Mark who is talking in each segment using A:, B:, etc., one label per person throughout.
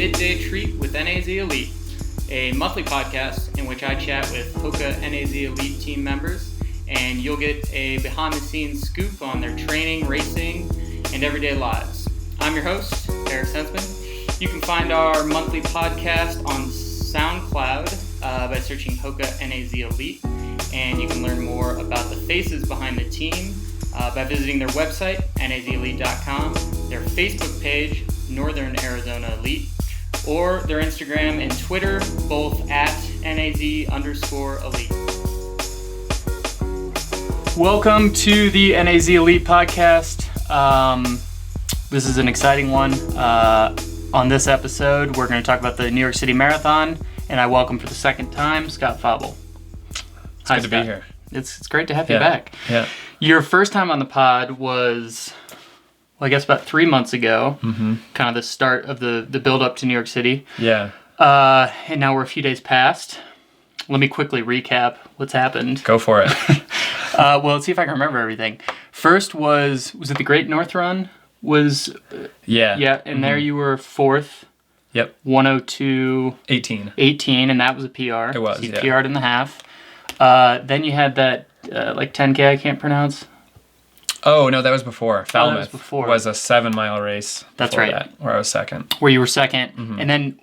A: Midday Treat with NAZ Elite, a monthly podcast in which I chat with HOKA NAZ Elite team members, and you'll get a behind-the-scenes scoop on their training, racing, and everyday lives. I'm your host, Eric Senseman. You can find our monthly podcast on SoundCloud by searching HOKA NAZ Elite, and you can learn more about the faces behind the team by visiting their website, nazelite.com, their Facebook page, Northern Arizona Elite, or their Instagram and Twitter, both at NAZ_Elite. Welcome to the NAZ Elite podcast. This is an exciting one. On this episode, we're going to talk about the New York City Marathon, and I welcome for the second time Scott Fauble.
B: It's good to be here.
A: It's great to have you back.
B: Yeah.
A: Your first time on the pod was, well, I guess about 3 months ago, kind of the start of the build up to New York City.
B: Yeah.
A: And now we're a few days past. Let me quickly recap what's happened.
B: Go for it.
A: Well, let's see if I can remember everything. First was it the Great North Run? Yeah, and there you were fourth.
B: Yep.
A: 102. 18, and that was a PR.
B: It was,
A: so you
B: yeah.
A: PR'd in the half. Then you had that, 10K I can't pronounce.
B: Oh, no, that was before. Falmouth
A: was
B: a 7-mile race.
A: That's right.
B: That, where I was second.
A: Where you were second. And then,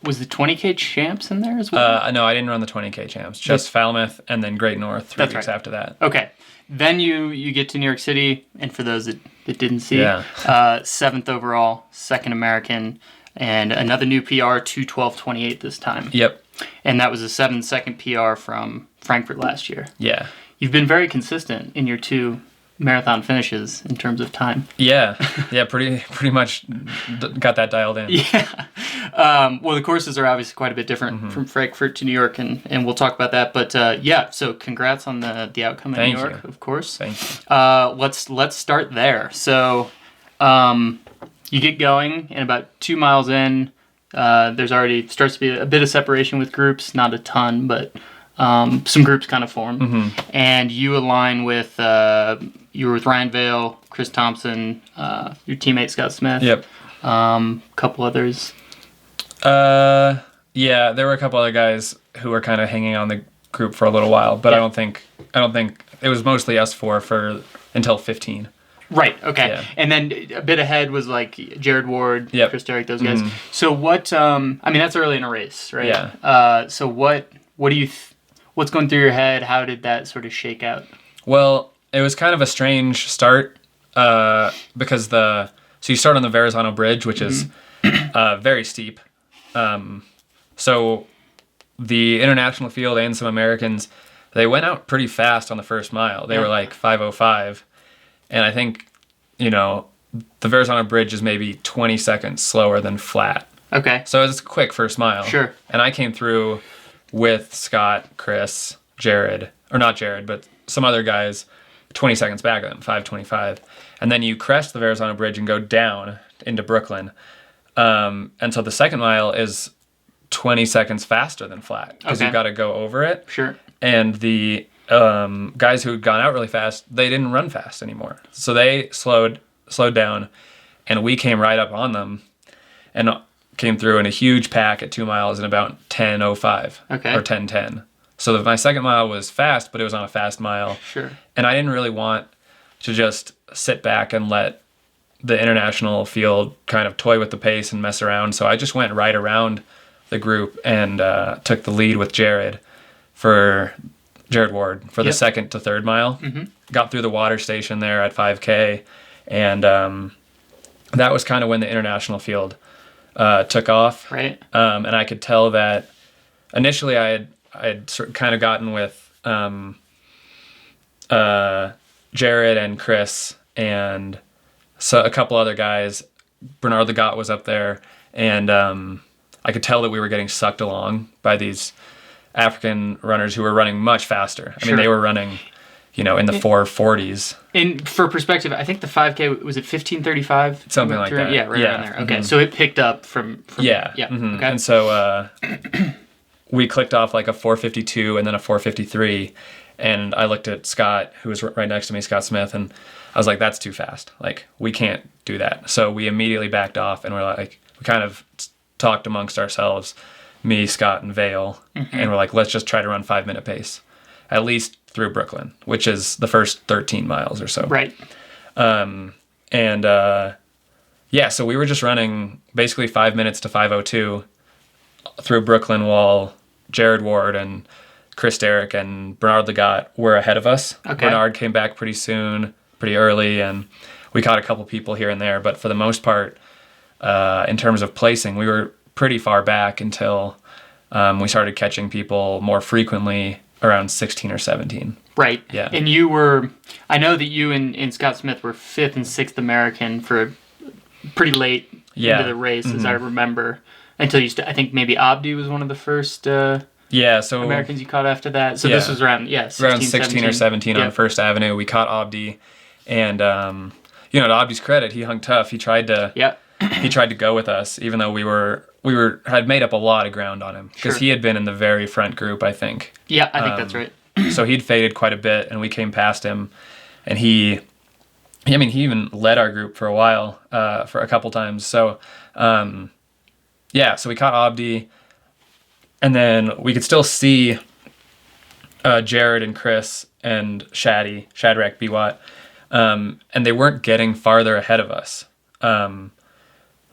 A: was the 20K champs in there as well?
B: No, I didn't run the 20K champs. Just Falmouth and then Great North 3 weeks after that.
A: Okay. Then you get to New York City, and for those that didn't see, 7th overall, second American, and another new PR, 2:12:28 this time.
B: Yep.
A: And that was a 7-second PR from Frankfurt last year.
B: Yeah.
A: You've been very consistent in your 2 marathon finishes in terms of time.
B: Yeah. Yeah, pretty much got that dialed in.
A: Yeah. Well, the courses are obviously quite a bit different from Frankfurt to New York, and we'll talk about that. But so congrats on the outcome in New York, of course.
B: Thank you.
A: Let's start there. So you get going, and about 2 miles in, there's already starts to be a bit of separation with groups, not a ton, but some groups kind of form. And you align with you were with Ryan Vail, Chris Thompson, your teammate Scott Smith.
B: Yep.
A: Couple others.
B: Yeah, there were a couple other guys who were kind of hanging on the group for a little while, but I don't think it was mostly us four until 15.
A: Right. Okay.
B: Yeah.
A: And then a bit ahead was like Jared Ward, Chris Derrick, those guys. So what? I mean, that's early in a race, right?
B: Yeah.
A: So what do you? What's going through your head? How did that sort of shake out?
B: Well, it was kind of a strange start because so you start on the Verrazano Bridge, which is very steep. So the international field and some Americans, they went out pretty fast on the first mile. They were like 5:05. And I think, the Verrazano Bridge is maybe 20 seconds slower than flat.
A: Okay.
B: So it's a quick first mile.
A: Sure.
B: And I came through with Scott, Chris, Jared, or not Jared, but some other guys 20 seconds back of them, 5:25. And then you crest the Verrazano Bridge and go down into Brooklyn. And so the second mile is 20 seconds faster than flat because you've got to go over it.
A: Sure.
B: And the guys who had gone out really fast, they didn't run fast anymore. So they slowed down, and we came right up on them and came through in a huge pack at 2 miles in about 10:05 or 10:10. So my second mile was fast, but it was on a fast mile.
A: Sure.
B: And I didn't really want to just sit back and let the international field kind of toy with the pace and mess around. So I just went right around the group and took the lead with Jared Ward for the second to third mile. Got through the water station there at 5K, and that was kind of when the international field took off.
A: Right.
B: And I could tell that initially I had kind of gotten with Jared and Chris and a couple other guys. Bernard Legat was up there, and I could tell that we were getting sucked along by these African runners who were running much faster. I mean, they were running, in the 4:40s.
A: And for perspective, I think the 5K, was it 15:35?
B: Something like that.
A: Yeah, right around there. Okay, so it picked up from
B: Yeah.
A: Okay.
B: And so we clicked off like a 4:52 and then a 4:53, and I looked at Scott, who was right next to me, Scott Smith, and I was like, that's too fast. Like, we can't do that. So we immediately backed off, and we're like, we kind of talked amongst ourselves, me, Scott, and Vale, and we're like, let's just try to run 5-minute pace, at least through Brooklyn, which is the first 13 miles or so.
A: Right.
B: So we were just running basically 5 minutes to 5:02 through Brooklyn while Jared Ward and Chris Derrick and Bernard Legat were ahead of us.
A: Okay.
B: Bernard came back pretty early, and we caught a couple people here and there. But for the most part, in terms of placing, we were pretty far back until we started catching people more frequently around 16 or 17.
A: Right.
B: Yeah.
A: And I know that you and Scott Smith were 5th and 6th American for pretty late into the race, as I remember, until I think maybe Abdi was one of the first Americans you caught after that. So this was around 16
B: or 17 on First Avenue. We caught Abdi, and to Abdi's credit, he hung tough. He tried to go with us, even though we had made up a lot of ground on him, because he had been in the very front group, I think.
A: Yeah, I think that's right.
B: So he'd faded quite a bit, and we came past him, and he even led our group for a while, for a couple times. So, so we caught Abdi, and then we could still see Jared and Chris and Shadrach Biwat, and they weren't getting farther ahead of us.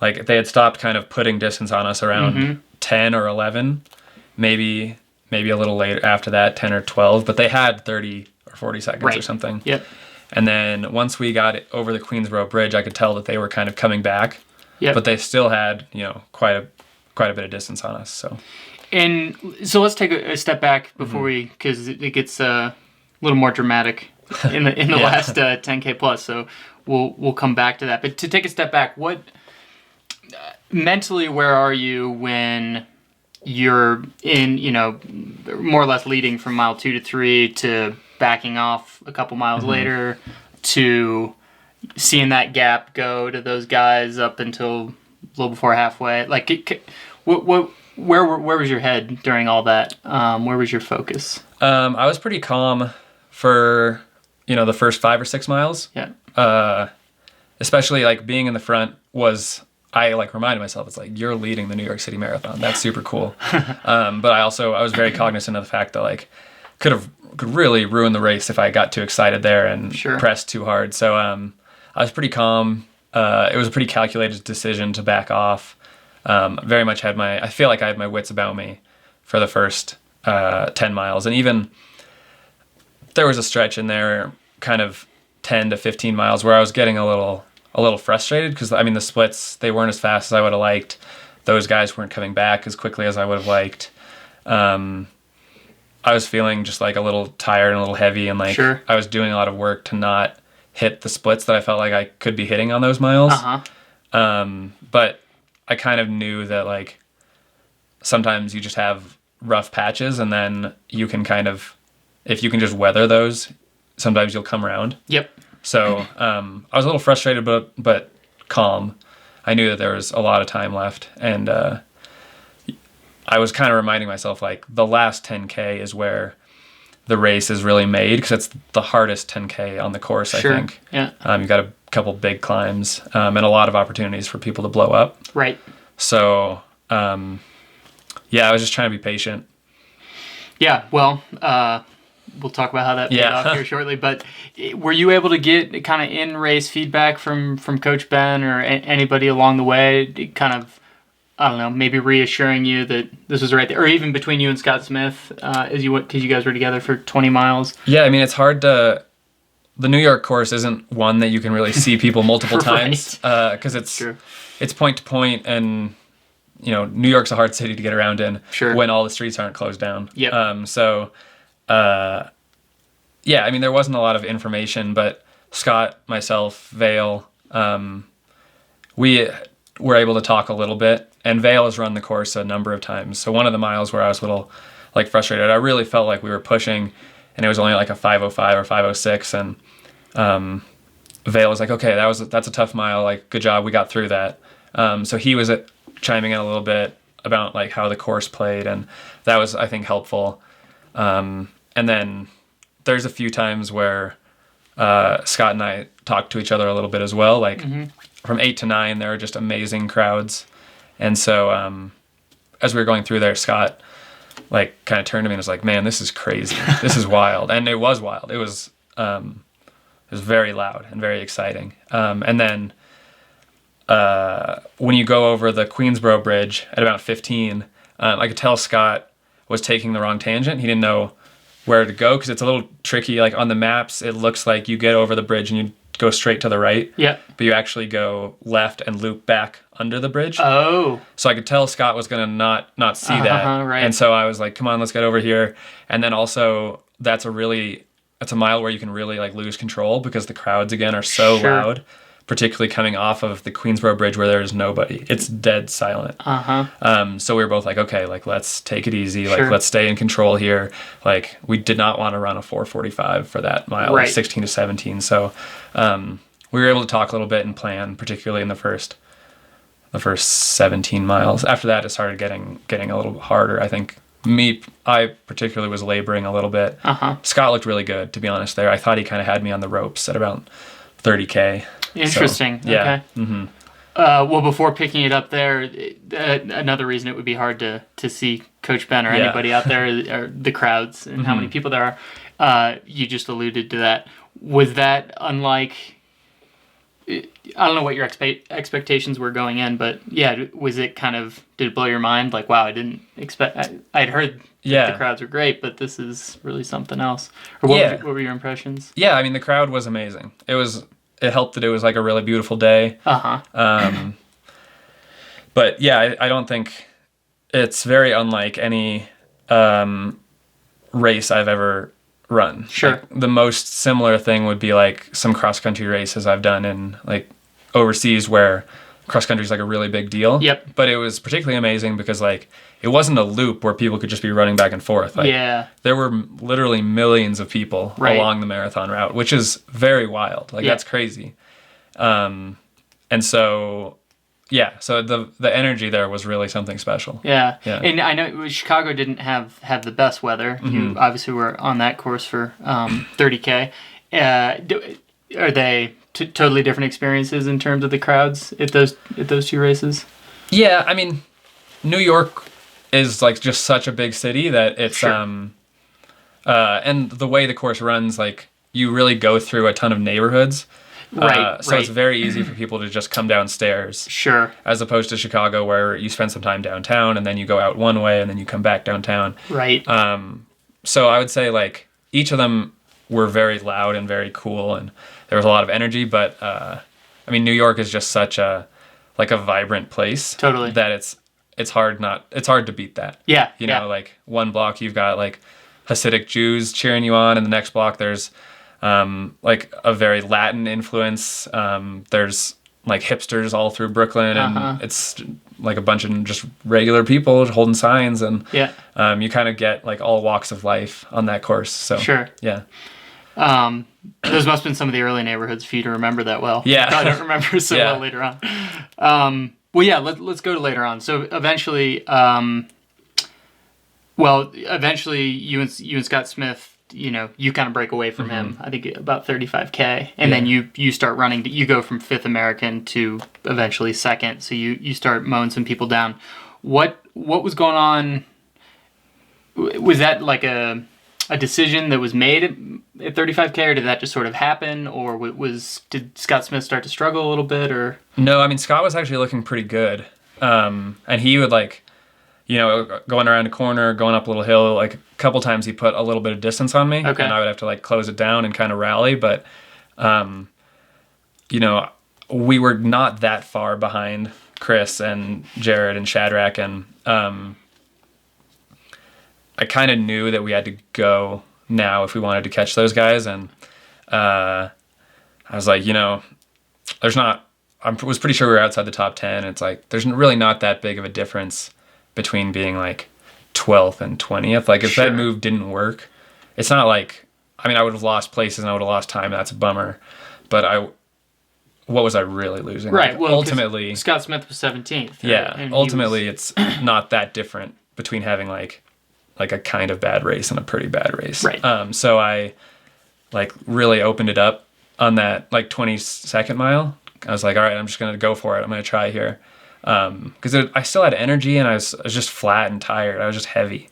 B: Like, they had stopped kind of putting distance on us around 10 or 11, maybe a little later after that, 10 or 12, but they had 30 or 40 seconds or something.
A: Yep.
B: And then once we got over the Queensboro Bridge, I could tell that they were kind of coming back.
A: Yep.
B: But they still had, quite a bit of distance on us. So.
A: And so let's take a step back before because it gets a little more dramatic in the last 10K plus. So we'll come back to that. But to take a step back, what mentally, where are you when you're in, more or less leading from mile 2 to 3 to backing off a couple miles later to seeing that gap go to those guys up until a little before halfway? Like, where was your head during all that? Where was your focus?
B: I was pretty calm for, the first 5 or 6 miles.
A: Yeah.
B: Especially like being in the front I reminded myself, it's like, you're leading the New York City Marathon. That's super cool. But I was very cognizant of the fact that could really ruin the race if I got too excited there and pressed too hard. So I was pretty calm. It was a pretty calculated decision to back off. Very much I feel like I had my wits about me for the first 10 miles. And even there was a stretch in there, kind of 10 to 15 miles, where I was getting a little frustrated because, the splits, they weren't as fast as I would have liked. Those guys weren't coming back as quickly as I would have liked. I was feeling just a little tired and a little heavy, and I was doing a lot of work to not hit the splits that I felt like I could be hitting on those miles. But I kind of knew that sometimes you just have rough patches, and then you can if you can just weather those, sometimes you'll come around.
A: Yep.
B: So I was a little frustrated, but calm. I knew that there was a lot of time left, and I was kind of reminding myself the last 10K is where the race is really made, because it's the hardest 10K on the course. I think. Yeah. You've got a couple big climbs and a lot of opportunities for people to blow up.
A: Right.
B: So I was just trying to be patient.
A: Yeah. Well. We'll talk about how that paid off here shortly. But were you able to get kind of in-race feedback from Coach Ben or anybody along the way, kind of, I don't know, maybe reassuring you that this was right there, or even between you and Scott Smith because you guys were together for 20 miles? Yeah,
B: it's hard to. The New York course isn't one that you can really see people multiple times because it's point to point, and New York's a hard city to get around in when all the streets aren't closed down.
A: Yep.
B: There wasn't a lot of information, but Scott, myself, Vale, we were able to talk a little bit, and Vale has run the course a number of times. So one of the miles where I was a little frustrated, I really felt like we were pushing, and it was only a 5:05 or 5:06, and Vale was like, okay, that's a tough mile, good job, we got through that. So he was chiming in a little bit about how the course played, and that was, I think, helpful. And then there's a few times where Scott and I talked to each other a little bit as well. From 8 to 9, there are just amazing crowds. And so as we were going through there, Scott like kind of turned to me and was like, man, this is crazy. This is wild. And it was wild. It was very loud and very exciting. And then when you go over the Queensboro Bridge at about 15, I could tell Scott was taking the wrong tangent. He didn't know where to go because it's a little tricky. Like on the maps, it looks like you get over the bridge and you go straight to the right.
A: Yeah.
B: But you actually go left and loop back under the bridge.
A: Oh.
B: So I could tell Scott was going to not see that.
A: Right.
B: And so I was like, come on, let's get over here. And then also that's a mile where you can really like lose control because the crowds again are so loud, particularly coming off of the Queensboro Bridge where there's nobody. It's dead silent. So we were both like, okay, like let's take it easy. Like let's stay in control here. Like we did not want to run a 4:45 for that mile, like 16 to 17. So we were able to talk a little bit and plan, particularly in the first 17 miles. After that, it started getting a little harder. I think I particularly was laboring a little bit. Scott looked really good, to be honest, there. I thought he kind of had me on the ropes at about 30K.
A: Interesting.
B: So, yeah.
A: Okay. Well, before picking it up there, another reason it would be hard to see Coach Ben or anybody out there are the crowds and how many people there are. You just alluded to that. Was that unlike... I don't know what your expectations were going in, but yeah, was it kind of, did it blow your mind? Like, wow, I didn't expect, I'd heard the crowds were great, but this is really something else. Or what were your impressions?
B: Yeah, I mean, the crowd was amazing. It helped that it was like a really beautiful day. But yeah, I don't think it's very unlike any race I've ever run.
A: Sure.
B: Like, the most similar thing would be like some cross country races I've done in like overseas where cross country is like a really big deal.
A: Yep.
B: But it was particularly amazing because like it wasn't a loop where people could just be running back and forth. Like, there were literally millions of people along the marathon route, which is very wild. Like that's crazy. And so so the energy there was really something special. Yeah.
A: And I know Chicago didn't have the best weather. You obviously were on that course for 30K. Are they totally different experiences in terms of the crowds at those two races? Yeah,
B: I mean, New York is like just such a big city that it's and the way the course runs, like you really go through a ton of neighborhoods. So it's very easy for people to just come downstairs.
A: Sure.
B: As opposed to Chicago where you spend some time downtown and then you go out one way and then you come back downtown.
A: Right.
B: So I would say like each of them were very loud and very cool and there was a lot of energy, but I mean New York is just such a vibrant place.
A: Totally.
B: That it's hard to beat that.
A: Yeah.
B: You know, like one block you've got like Hasidic Jews cheering you on and the next block there's like a very Latin influence. There's like hipsters all through Brooklyn and it's like a bunch of just regular people holding signs and you kind of get like all walks of life on that course. So yeah.
A: Those must have been some of the early neighborhoods for you to remember that well.
B: Yeah.
A: I don't remember so well later on. Well, yeah, let's go to later on. So eventually, you and Scott Smith, you kind of break away from him, I think about 35K. And then you start running, you go from 5th American to eventually 2nd. So you start mowing some people down. What was going on? Was that like a decision that was made at 35K, or did that just sort of happen? Or did Scott Smith start to struggle a little bit? Or
B: no, I mean, Scott was actually looking pretty good. And he would like, going around a corner, going up a little hill, like a couple times he put a little bit of distance on me.
A: Okay.
B: And I would have to like close it down and kind of rally. But, we were not that far behind Chris and Jared and Shadrach. And I kind of knew that we had to go now if we wanted to catch those guys. And I was like, I was pretty sure we were outside the top 10. It's like, there's really not that big of a difference between being like 12th and 20th. Like if that move didn't work, it's not like, I mean, I would have lost places and I would have lost time. That's a bummer. But what was I really losing?
A: Right.
B: Like,
A: well,
B: ultimately,
A: Scott Smith was 17th. Right?
B: Yeah.
A: And
B: ultimately, it's not that different between having like a kind of bad race and a pretty bad race.
A: Right.
B: So I like really opened it up on that like 22nd mile. I was like, all right, I'm just going to go for it. I'm going to try here. because I still had energy and I was just flat and tired. I was just heavy.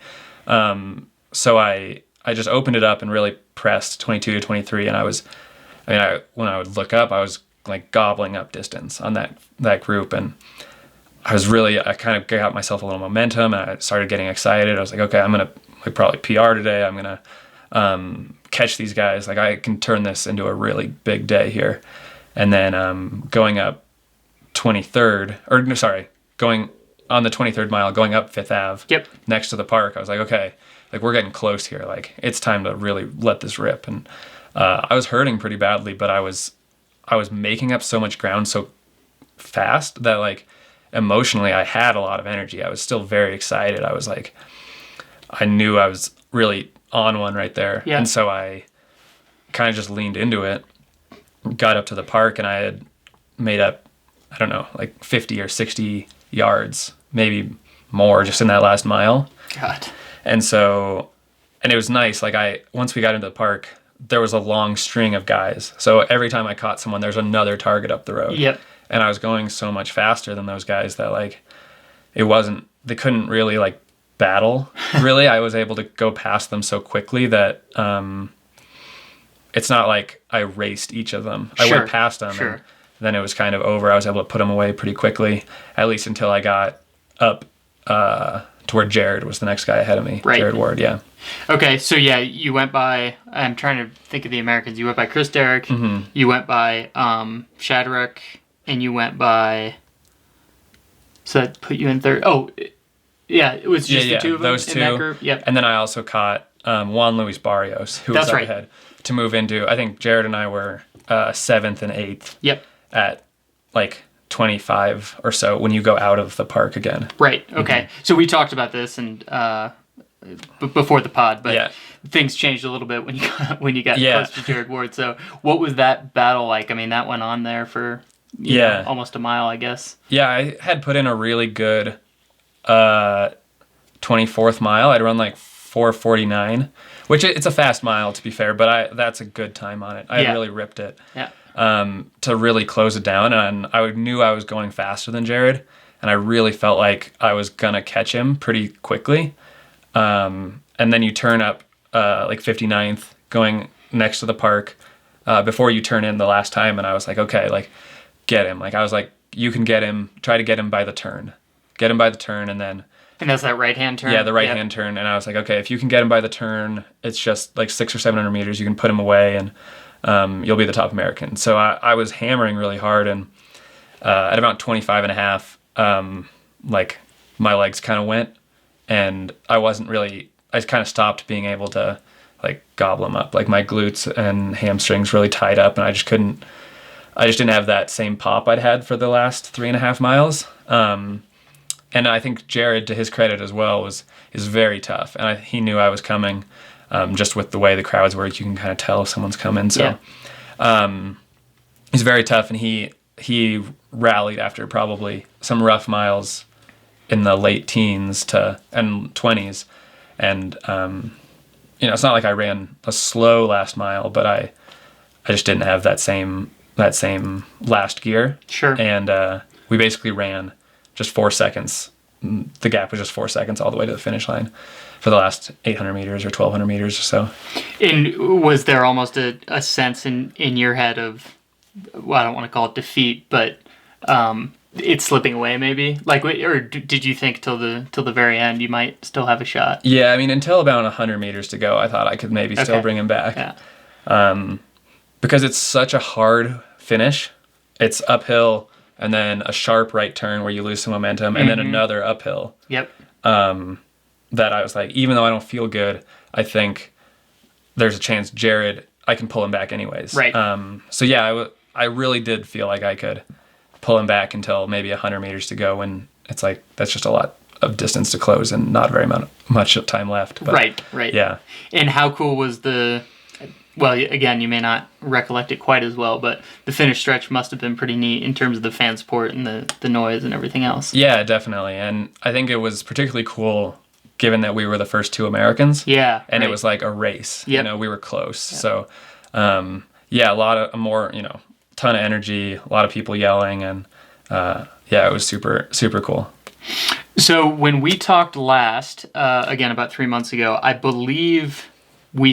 B: So I just opened it up and really pressed 22 to 23. And when I would look up, I was like gobbling up distance on that group. And I kind of got myself a little momentum and I started getting excited. I was like, okay, I'm going to probably PR today. I'm going to catch these guys. Like I can turn this into a really big day here. And then going up 23rd, going on the 23rd mile, going up 5th Ave next to the park, I was like, okay, like we're getting close here. Like it's time to really let this rip. And I was hurting pretty badly, but I was making up so much ground so fast that like emotionally I had a lot of energy. I was still very excited. I was like, I knew I was really on one right there. Yeah. And so I kind of just leaned into it, got up to the park, and I had made up, I don't know, like 50 or 60 yards, maybe more, just in that last mile.
A: God.
B: And it was nice. Like once we got into the park, there was a long string of guys. So every time I caught someone, there's another target up the road.
A: Yep.
B: And I was going so much faster than those guys that like, they couldn't really like battle. Really, I was able to go past them so quickly that it's not like I raced each of them. I went past them and then it was kind of over. I was able to put them away pretty quickly, at least until I got up to where Jared was the next guy ahead of me. Right. Jared Ward, yeah.
A: Okay, so yeah, you went by, I'm trying to think of the Americans. You went by Chris Derrick, you went by Shadrack, and you went by, so that put you in third. Oh, yeah, it was just the two of them in that group. Yep.
B: And then I also caught Juan Luis Barrios, who was up ahead, to move into, I think Jared and I were 7th and 8th.
A: Yep.
B: At like 25 or so when you go out of the park again.
A: Right. Okay. So we talked about this and before the pod, but things changed a little bit when you got close to Jared Ward. So what was that battle like? I mean, that went on there for you know, almost a mile, I guess. Yeah,
B: I had put in a really good 24th mile. I'd run like 4:49, which it's a fast mile to be fair, but that's a good time on it. I really ripped it.
A: Yeah.
B: To really close it down, and I knew I was going faster than Jared, and I really felt like I was gonna catch him pretty quickly. And then you turn up like 59th, going next to the park, before you turn in the last time, and I was like, okay, like get him. Like I was like, you can get him. Try to get him by the turn. Get him by the turn, and then.
A: And that's that right-hand turn?
B: Yeah, the right-hand turn. And I was like, okay, if you can get him by the turn, it's just like 600 or 700 meters. You can put him away, and you'll be the top American. So I was hammering really hard, and at about 25 and a half, like my legs kind of went, and I kind of stopped being able to like gobble them up. Like my glutes and hamstrings really tied up, and I just didn't have that same pop I'd had for the last 3.5 miles. And I think Jared, to his credit as well, is very tough. And he knew I was coming, just with the way the crowds work. You can kind of tell if someone's coming. So he's very tough, and he rallied after probably some rough miles in the late teens and 20s. And, it's not like I ran a slow last mile, but I just didn't have that same last gear.
A: Sure.
B: And we basically ran just 4 seconds. The gap was just 4 seconds all the way to the finish line for the last 800 meters or 1,200 meters or so.
A: And was there almost a sense in your head of, well, I don't want to call it defeat, but it's slipping away maybe? Like, or did you think till the very end you might still have a shot?
B: Yeah, I mean, until about 100 meters to go, I thought I could maybe still bring him back.
A: Yeah.
B: Because it's such a hard finish. It's uphill, and then a sharp right turn where you lose some momentum, and then another uphill.
A: Yep.
B: That I was like, even though I don't feel good, I think there's a chance I can pull him back anyways.
A: Right.
B: So yeah, I really did feel like I could pull him back until maybe 100 meters to go, when it's like, that's just a lot of distance to close and not very much time left. But,
A: right.
B: Yeah.
A: And how cool was well, again, you may not recollect it quite as well, but the finish stretch must have been pretty neat in terms of the fan support and the noise and everything else.
B: Yeah, definitely. And I think it was particularly cool given that we were the first 2 Americans.
A: Yeah.
B: And it was like a race.
A: Yep.
B: We were close. Yep. So, a lot of ton of energy, a lot of people yelling, and yeah, it was super, super cool.
A: So when we talked last, again, about 3 months ago, I believe I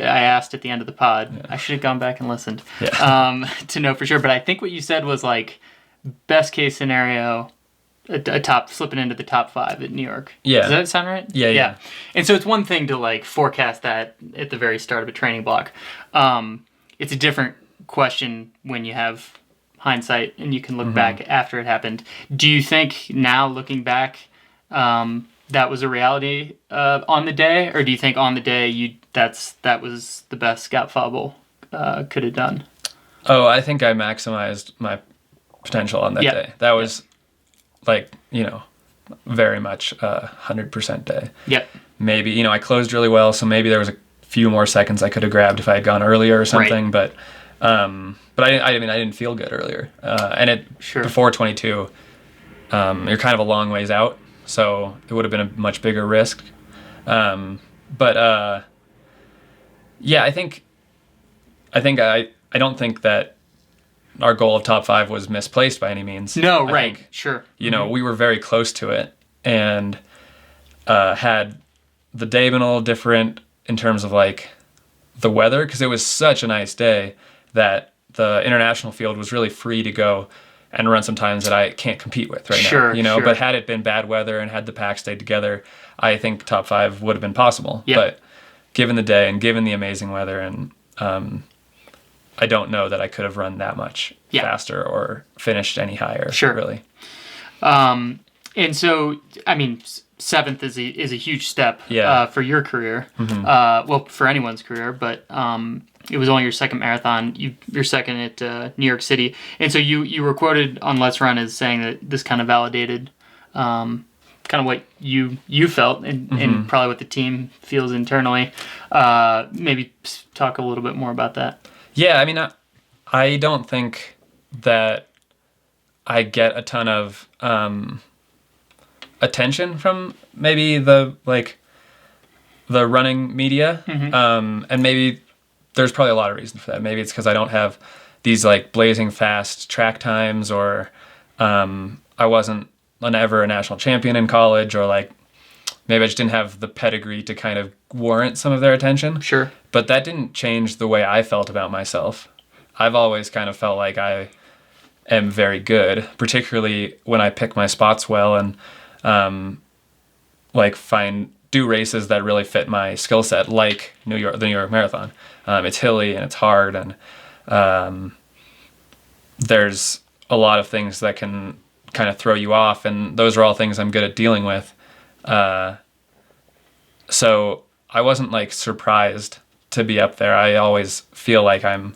A: asked at the end of the pod, I should have gone back and listened to know for sure. But I think what you said was like best case scenario, slipping into the top 5 at New York.
B: Yeah.
A: Does that sound right?
B: Yeah.
A: And so it's one thing to like forecast that at the very start of a training block. It's a different question when you have hindsight and you can look back after it happened. Do you think now looking back, that was a reality on the day, or do you think on the day that was the best Scott Fauble could have done?
B: Oh, I think I maximized my potential on that day. That was like, very much 100% day.
A: Yep.
B: Maybe, I closed really well, so maybe there was a few more seconds I could have grabbed if I had gone earlier or something,
A: right.
B: But I didn't feel good earlier. And before 22, you're kind of a long ways out, so it would have been a much bigger risk. I don't think that our goal of top 5 was misplaced by any means.
A: No, right. Sure.
B: We were very close to it, and had the day been a little different in terms of like the weather, because it was such a nice day that the international field was really free to go and run some times that I can't compete with right now.
A: Sure.
B: But had it been bad weather and had the pack stayed together, I think top 5 would have been possible.
A: Yep.
B: But given the day and given the amazing weather, and I don't know that I could have run that much faster or finished any higher.
A: Sure.
B: Really.
A: And so, I mean, 7th is a huge step for your career. Well, for anyone's career, but it was only your second marathon. You're second at New York City. And so you were quoted on Let's Run as saying that this kind of validated kind of what you felt and probably what the team feels internally. Maybe talk a little bit more about that.
B: Yeah, I mean, I don't think that I get a ton of attention from maybe the running media, and maybe there's probably a lot of reasons for that. Maybe it's because I don't have these like blazing fast track times, or I wasn't ever a national champion in college, or like maybe I just didn't have the pedigree to kind of warrant some of their attention.
A: Sure.
B: But that didn't change the way I felt about myself. I've always kind of felt like I am very good, particularly when I pick my spots well and do races that really fit my skill set, like the New York Marathon. It's hilly and it's hard, and there's a lot of things that can kind of throw you off, and those are all things I'm good at dealing with. So I wasn't like surprised to be up there. I always feel like I'm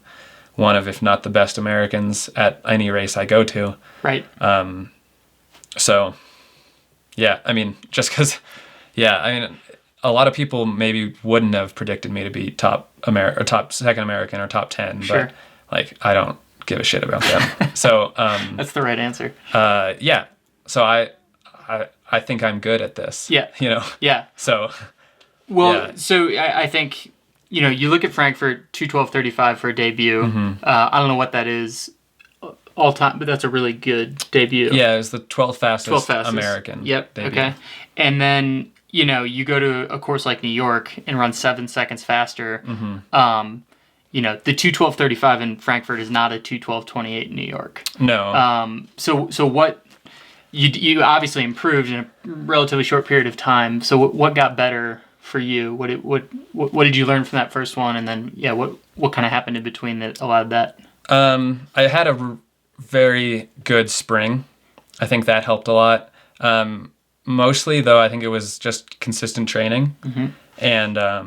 B: one of, if not the best Americans at any race I go to.
A: Right.
B: So yeah, I mean, just because, a lot of people maybe wouldn't have predicted me to be top second American or top 10,
A: sure.
B: But like, I don't give a shit about them. So,
A: that's the right answer.
B: Yeah. So I think I'm good at this.
A: Yeah. Yeah.
B: So,
A: so I think, you look at Frankfurt 2:12:35 for a debut. I don't know what that is all time, but that's a really good debut.
B: Yeah, it was the 12th fastest American.
A: Yep. Debut. Okay. And then, you go to a course like New York and run 7 seconds faster. The 2:12:35 in Frankfurt is not a 2:12:28 in New York.
B: No.
A: So what you obviously improved in a relatively short period of time. So what got better for you? What did you learn from that first one? And then what kind of happened in between that allowed that?
B: I had a very good spring. I think that helped a lot. Mostly though, I think it was just consistent training. And I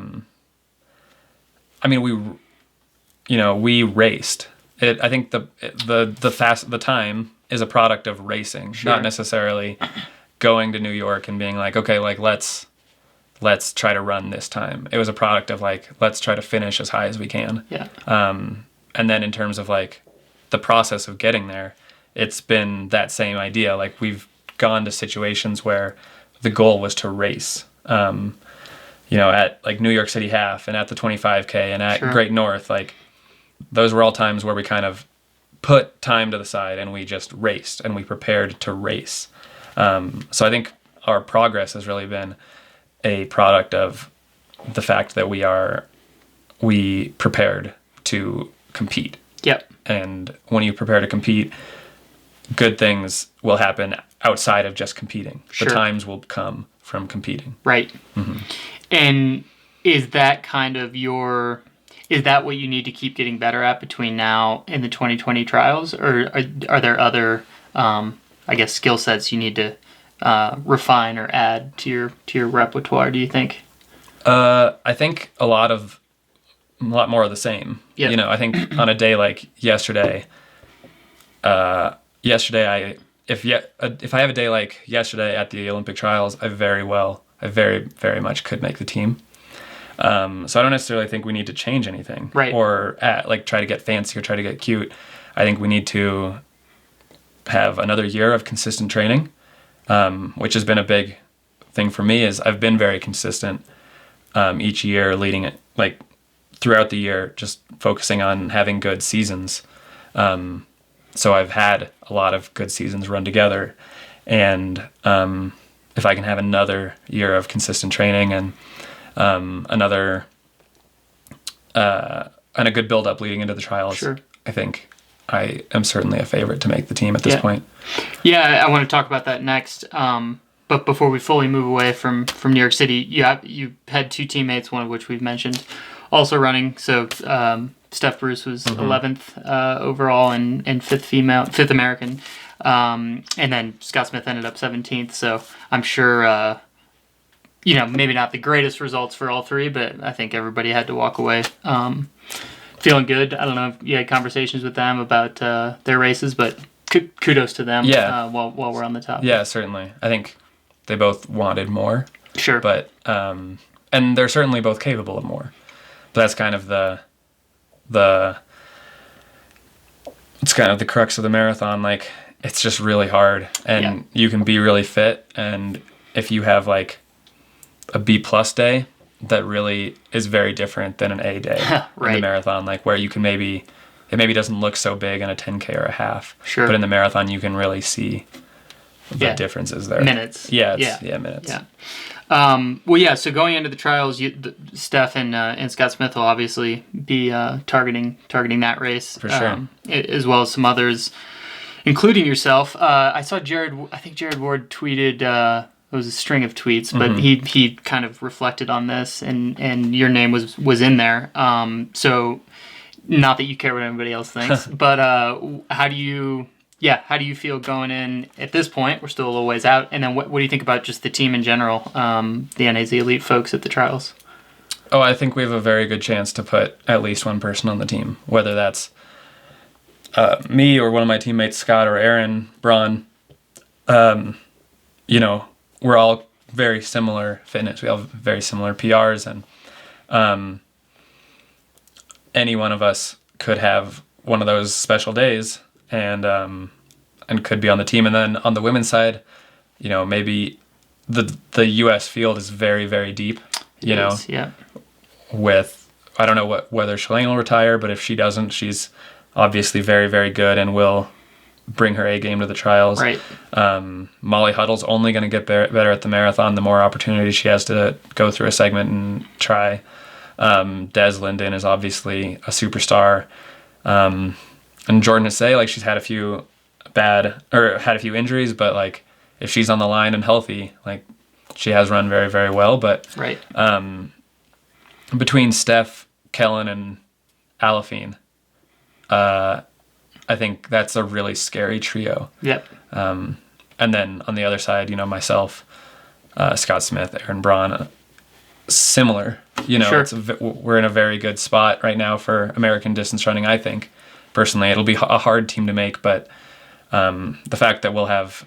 B: mean, we raced. I think the time is a product of racing,
A: sure.
B: Not necessarily going to New York and being like, okay, like let's try to run this time. It was a product of like, let's try to finish as high as we can.
A: Yeah.
B: And then in terms of like the process of getting there, it's been that same idea. Like we've gone to situations where the goal was to race, at like New York City half and at the 25K and at
A: sure.
B: Great North, like those were all times where we kind of put time to the side and we just raced and we prepared to race. So I think our progress has really been a product of the fact that we prepared to compete.
A: Yep.
B: And when you prepare to compete, good things will happen outside of just competing.
A: Sure.
B: The times will come from competing.
A: Right.
B: Mm-hmm.
A: And is that is that what you need to keep getting better at between now and the 2020 trials? Or are there other, skill sets you need to refine or add to your repertoire, do you think?
B: I think a lot more of the same.
A: Yep.
B: You know, I think on a day like yesterday, if I have a day like yesterday at the Olympic trials, I very, very much could make the team. So I don't necessarily think we need to change anything,
A: right?
B: Or try to get fancy or try to get cute. I think we need to have another year of consistent training, which has been a big thing for me. Is I've been very consistent each year, leading it throughout the year, just focusing on having good seasons. So I've had a lot of good seasons run together, and if I can have another year of consistent training and and a good build up leading into the trials,
A: sure.
B: I think I am certainly a favorite to make the team at this point.
A: Yeah, I want to talk about that next. But before we fully move away from New York City, you had two teammates, one of which we've mentioned, also running. So Steph Bruce was 11th overall and 5th American. And then Scott Smith ended up 17th. So I'm sure, maybe not the greatest results for all three, but I think everybody had to walk away feeling good. I don't know if you had conversations with them about their races, but kudos to them while we're on the topic.
B: Yeah, certainly. I think they both wanted more.
A: Sure.
B: But, and they're certainly both capable of more. But that's kind of it's kind of the crux of the marathon. It's just really hard, and you can be really fit, and if you have a B+ day, that really is very different than an A day
A: right.
B: in the marathon, where you can it maybe doesn't look so big in a 10K or a half.
A: Sure.
B: But in the marathon, you can really see the differences there.
A: Minutes.
B: Minutes.
A: Yeah. So going into the trials, Steph and Scott Smith will obviously be targeting that race
B: for sure,
A: as well as some others, including yourself. I saw Jared. I think Jared Ward tweeted. It was a string of tweets, but he kind of reflected on this, and your name was in there. So, not that you care what anybody else thinks, but how do you feel going in at this point? We're still a little ways out, and then what do you think about just the team in general, the NAZ Elite folks at the trials?
B: Oh, I think we have a very good chance to put at least one person on the team, whether that's me or one of my teammates, Scott or Aaron Braun. We're all very similar fitness. We have very similar PRs, and any one of us could have one of those special days and could be on the team. And then on the women's side, maybe the U.S. field is very, very deep. With I don't know whether Shalane will retire, but if she doesn't, she's obviously very, very good and will bring her A game to the trials.
A: Right.
B: Molly Huddle's only going to get better at the marathon the more opportunities she has to go through a segment and try. Des Linden is obviously a superstar. And Jordan Assay, she's had a few injuries, but if she's on the line and healthy, she has run very, very well. But
A: right.
B: Between Steph, Kellen, and Alafine, I think that's a really scary trio.
A: Yep.
B: And then on the other side, myself, Scott Smith, Aaron Braun, similar.
A: Sure.
B: We're in a very good spot right now for American distance running, I think. Personally, it'll be a hard team to make, but the fact that we'll have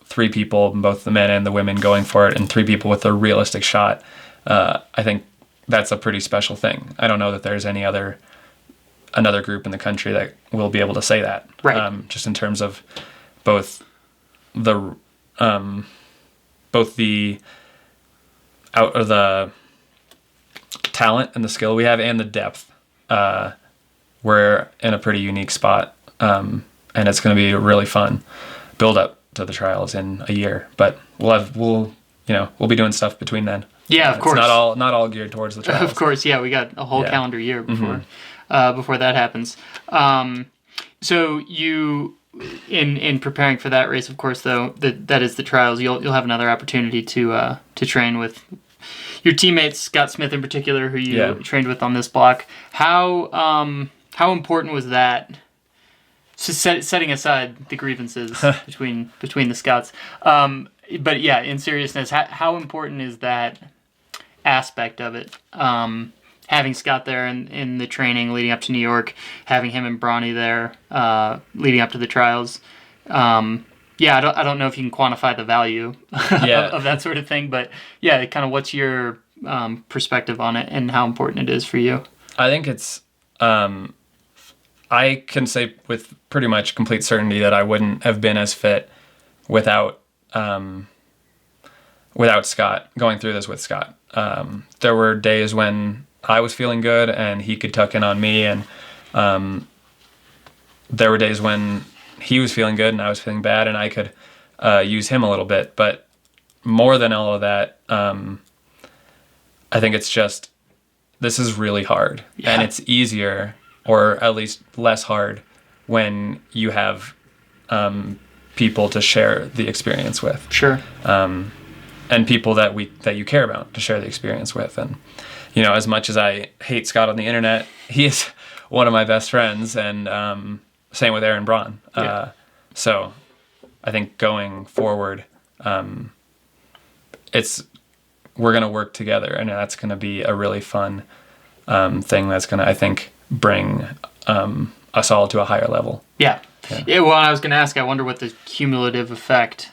B: 3 people, both the men and the women, going for it, and 3 people with a realistic shot, I think that's a pretty special thing. I don't know that there's another group in the country that will be able to say that.
A: Right.
B: Just in terms of both the talent and the skill we have and the depth. We're in a pretty unique spot and it's going to be a really fun build up to the trials in a year. But we'll be doing stuff between then.
A: Yeah, of course.
B: It's not all geared towards the trials.
A: Of course, yeah. We got a whole calendar year before that happens. So you, in preparing for that race, of course, though that is the trials. You'll have another opportunity to train with your teammates, Scott Smith in particular, who you trained with on this block. How important was that? So setting aside the grievances between the Scotts, but yeah, in seriousness, how important is that aspect of it? Having Scott there in the training leading up to New York, having him and Bronny there leading up to the trials. I don't know if you can quantify the value of that sort of thing, but yeah, kind of what's your perspective on it and how important it is for you?
B: I think it's. I can say with pretty much complete certainty that I wouldn't have been as fit without Scott, going through this with Scott. There were days when I was feeling good and he could tuck in on me, and there were days when he was feeling good and I was feeling bad, and I could use him a little bit. But more than all of that, I think it's just, this is really hard, and it's easier, or at least less hard, when you have people to share the experience with.
A: Sure.
B: And people that you care about to share the experience with. And, as much as I hate Scott on the internet, he is one of my best friends, and same with Aaron Braun. So I think going forward, we're going to work together, and that's going to be a really fun thing that's going to, I think, bring us all to a higher level. Yeah, well, I was going to ask, I wonder what the cumulative effect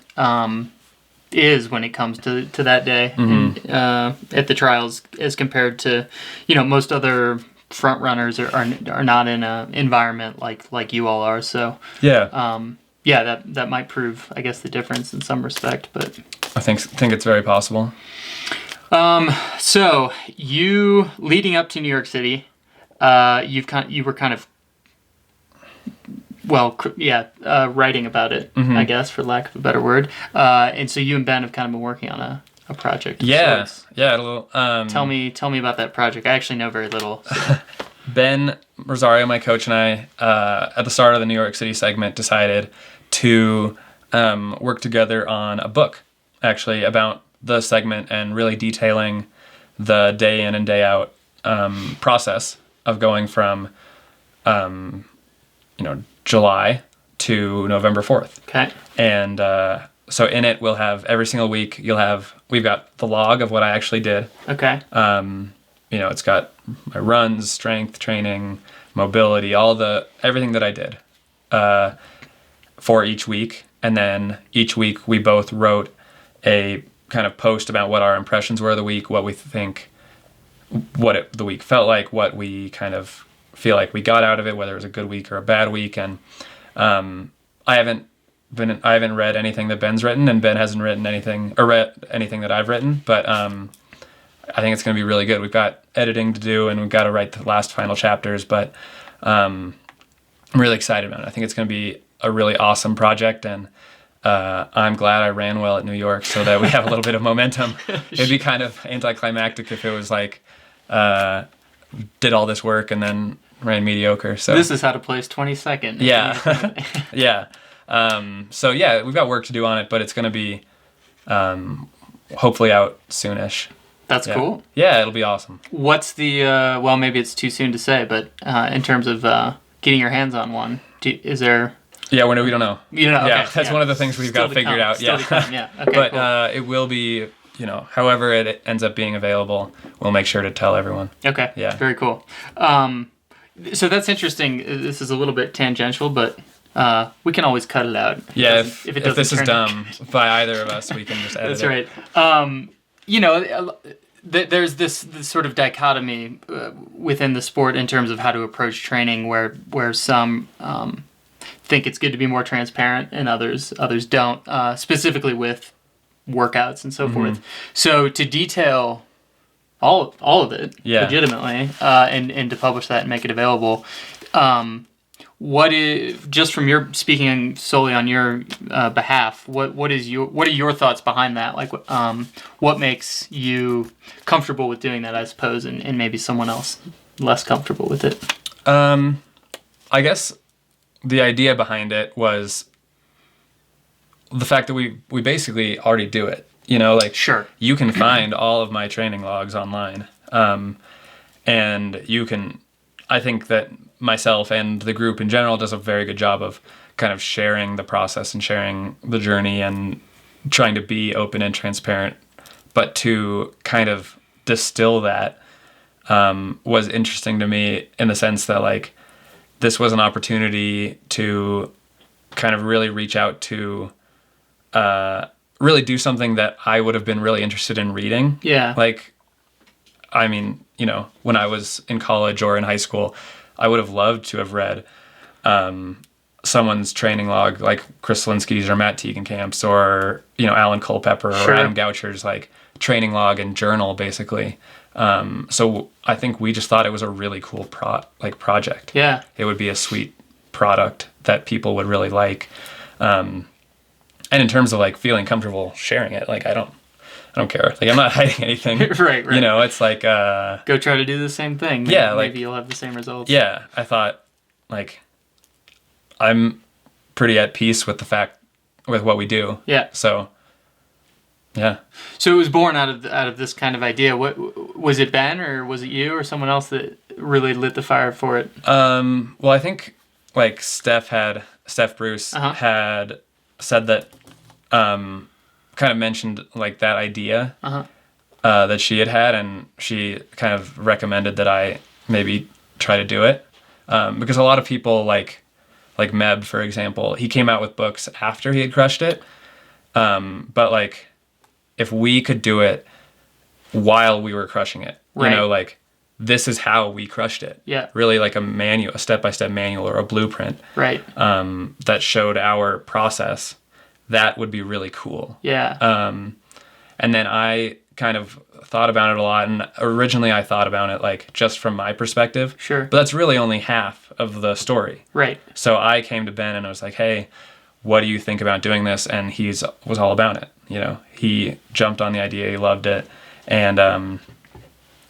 A: is when it comes to that day at the trials, as compared to most other front runners are not in an environment like you all are. So that might prove, I guess, the difference in some respect. But
B: I think it's very possible.
A: So you, leading up to New York City, you were kind of writing about it, I guess, for lack of a better word. And so you and Ben have kind of been working on a project.
B: Yeah, a little.
A: Tell me about that project. I actually know very little. So.
B: Ben Rosario, my coach, and I, at the start of the New York City segment, decided to work together on a book, actually, about the segment and really detailing the day in and day out process of going from July to November 4th.
A: Okay.
B: And so in it, we'll have every single week, we've got the log of what I actually did.
A: Okay.
B: It's got my runs, strength training, mobility, everything that I did for each week. And then each week we both wrote a kind of post about what our impressions were of the week, what we think, the week felt like, what we kind of feel like we got out of it, whether it was a good week or a bad week. And I haven't read anything that Ben's written, and Ben hasn't written anything that I've written, but I think it's going to be really good. We've got editing to do, and we've got to write the last final chapters, but I'm really excited about it. I think it's going to be a really awesome project, and I'm glad I ran well at New York so that we have a little bit of momentum. It'd be kind of anticlimactic if it was like did all this work and then ran mediocre. So
A: this is how to place 22nd.
B: Yeah. Yeah. So yeah, we've got work to do on it, but it's going to be hopefully out soonish.
A: That's cool.
B: Yeah, it'll be awesome.
A: What's the well, maybe it's too soon to say, but in terms of getting your hands on one, is there?
B: Yeah, we don't know.
A: You don't know.
B: Yeah,
A: okay.
B: that's one of the things we've got figured out.
A: Yeah. Okay.
B: But
A: cool.
B: It will be, however it ends up being available, we'll make sure to tell everyone.
A: Okay.
B: Yeah.
A: Very cool. So that's interesting. This is a little bit tangential, but we can always cut it out.
B: Yeah, if this is dumb by either of us, we can just edit it.
A: That's right. There's this sort of dichotomy within the sport in terms of how to approach training, where some think it's good to be more transparent and others don't, specifically with workouts and so forth. So to detail all of it legitimately and to publish that and make it available, what is, just from your speaking solely on your behalf, what are your thoughts behind that? Like, what makes you comfortable with doing that, I suppose, and maybe someone else less comfortable with it?
B: I guess the idea behind it was the fact that we basically already do it. You know, like,
A: sure,
B: you can find all of my training logs online, and you can. I think that myself and the group in general does a very good job of kind of sharing the process and sharing the journey and trying to be open and transparent. But to kind of distill that was interesting to me in the sense that, like, this was an opportunity to kind of really reach out to really do something that I would have been really interested in reading.
A: Yeah.
B: Like, I mean, you know, when I was in college or in high school, I would have loved to have read someone's training log, like Chris Slinsky's or Matt Teagenkamp's or, you know, Alan Culpepper or Adam Goucher's, like, training log and journal, basically. So I think we just thought it was a really cool project.
A: Yeah.
B: It would be a sweet product that people would really like. And in terms of, like, feeling comfortable sharing it, like, I don't care. Like, I'm not hiding anything.
A: Right.
B: You know, it's like...
A: go try to do the same thing. Maybe you'll have the same results.
B: Yeah, I thought, like, I'm pretty at peace with with what we do.
A: Yeah.
B: So, yeah.
A: So it was born out of this kind of idea. What was it, Ben, or was it you or someone else that really lit the fire for it?
B: Well, I think, like, Steph Bruce had said that... kind of mentioned, like, that idea that she had, and she kind of recommended that I maybe try to do it, because a lot of people, like Meb, for example, he came out with books after he had crushed it, but, like, if we could do it while we were crushing it, you know, like, this is how we crushed it.
A: Yeah.
B: Really, like, a step-by-step manual or a blueprint.
A: Right.
B: That showed our process. That would be really cool.
A: Yeah.
B: And then I kind of thought about it a lot, and originally I thought about it, like, just from my perspective.
A: Sure.
B: But that's really only half of the story.
A: Right.
B: So I came to Ben and I was like, hey, what do you think about doing this? And he was all about it. You know, he jumped on the idea, he loved it. And,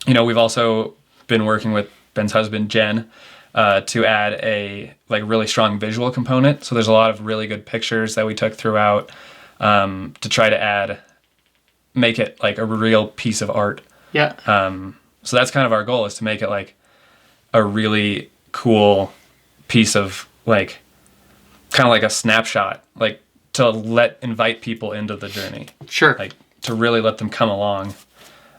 B: you know, we've also been working with Ben's husband, Jen, to add a, like, really strong visual component. So there's a lot of really good pictures that we took throughout to try to make it like a real piece of art.
A: Yeah.
B: So that's kind of our goal, is to make it like a really cool piece of, like, kind of like a snapshot, like, to invite people into the journey.
A: Sure.
B: Like, to really let them come along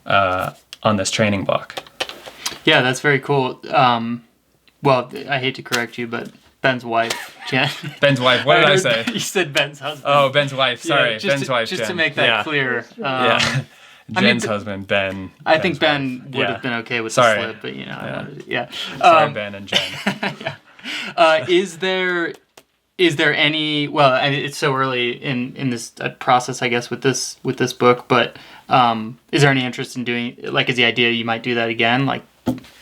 B: on this training block.
A: Yeah, that's very cool. Well, I hate to correct you, but Ben's wife, Jen.
B: Ben's wife. What did I say?
A: You said Ben's husband.
B: Oh, Ben's wife. Sorry,
A: yeah,
B: Ben's wife.
A: Just
B: Jen.
A: to make that clear.
B: Yeah. Jen's husband, Ben.
A: I think Ben would have been okay with the slip, but, you know,
B: Sorry, Ben and Jen.
A: Yeah. Is there any? Well, I mean, it's so early in this process, I guess, with this book. But is there any interest in doing? Like, is the idea you might do that again, like,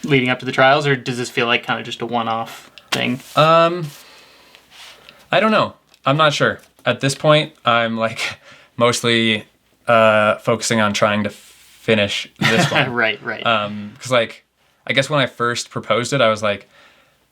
A: leading up to the trials, or does this feel like kind of just a one-off thing?
B: I don't know. I'm not sure. At this point, I'm, like, mostly focusing on trying to finish this one.
A: Right.
B: Because, like, I guess when I first proposed it, I was like,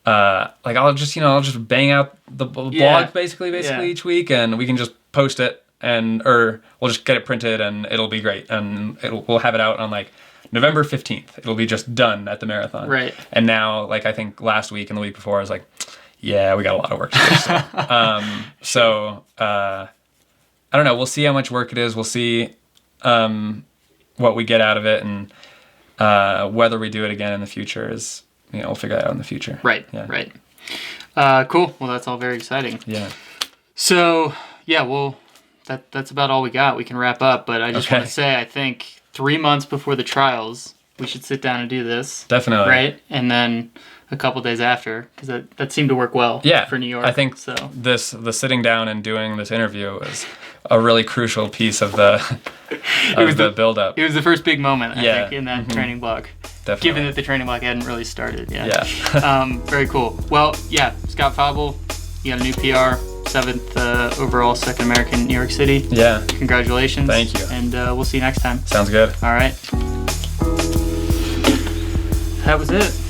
B: I'll just bang out the blog basically each week, and we can just post it, or we'll just get it printed, and it'll be great, and we'll have it out on, like, November 15th. It'll be just done at the marathon.
A: Right.
B: And now, like, I think last week and the week before, I was like, yeah, we got a lot of work to do. So I don't know. We'll see how much work it is. We'll see what we get out of it, and whether we do it again in the future is, you know, we'll figure that out in the future.
A: Right.
B: Yeah.
A: Right. Cool. Well, that's all very exciting.
B: Yeah.
A: So, yeah, well, that's about all we got. We can wrap up, but I just want to say, I think 3 months before the trials, we should sit down and do this.
B: Definitely.
A: Right? And then a couple days after, because that seemed to work well for New York.
B: I think the sitting down and doing this interview was a really crucial piece of the build-up.
A: It was the first big moment, I think, in that training block.
B: definitely.
A: Given that the training block hadn't really started.
B: Yeah.
A: Very cool. Well, yeah, Scott Fauble, you got a new PR, 7th overall, 2nd American, New York City.
B: Yeah.
A: Congratulations.
B: Thank you.
A: And we'll see you next time.
B: Sounds good.
A: All right. That was it.